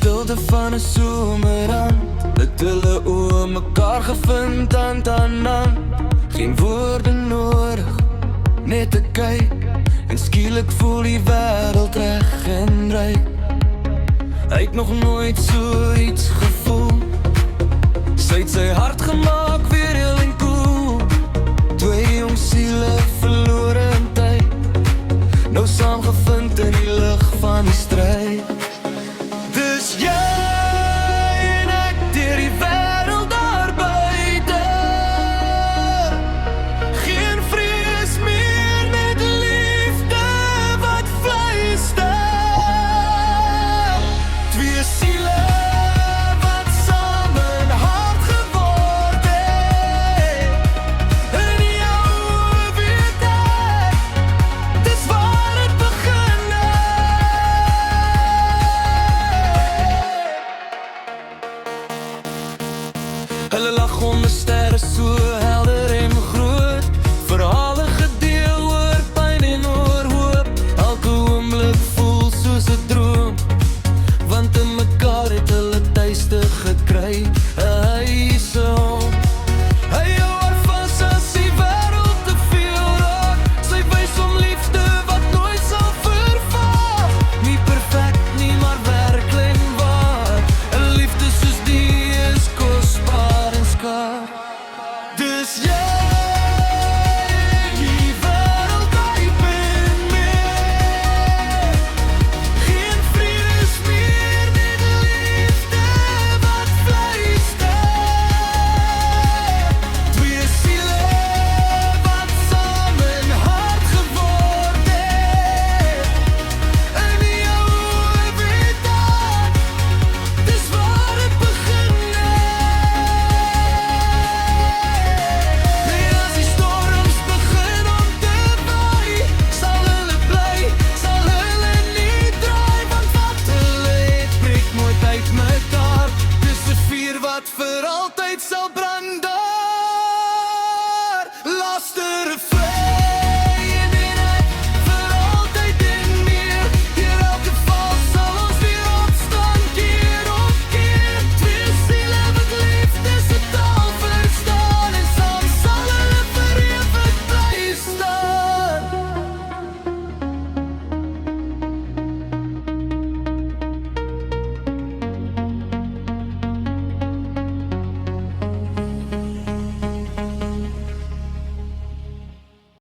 stilte van 'n someraan het hulle oë mekaar gevind hand aan hand. Geen woorde nodig, net te kyk. En skielik voel die wêreld reg en ryk. Hy het nog nooit so iets gevoel. Sy het sy hart gemaak weer heel en koel. Twee jong siele verlore in tyd, nou saamgevind in die lig van die stryd. Dis jy en ek deur die wêreld daar buite. Geen vrees meer, net liefde wat fluister. Twee siele wat saam een hart geword het. In jou weet ek, dis waar het begin het. Hulle lag onder sterre so helder en groot. Verhale gedeel oor pyn en oor hoop. Elke oomblik voel soos 'n droom, want in mekaar het hulle tuiste gekry. 'n huis, 'n hom. Hy hou haar vas as die wêreld te veel raak. Sy wys om liefde wat nooit sal vervaag. Nie perfek nie, maar werklik waar. 'n liefde soos die is kosbaar en skaar. Dus jy, die wêreld diep in meer. Geen vrees meer, net liefde wat fluister. Twee siele wat saam een hart geword het. In jou weet ek, dis waar het begin het. Nee, as die storms begin om te waai, sal hulle bly, sal hulle nie draai. Want wat hulle het, breek nooit uit mekaar. Dis 'n vuur wat vir altyd sal brand.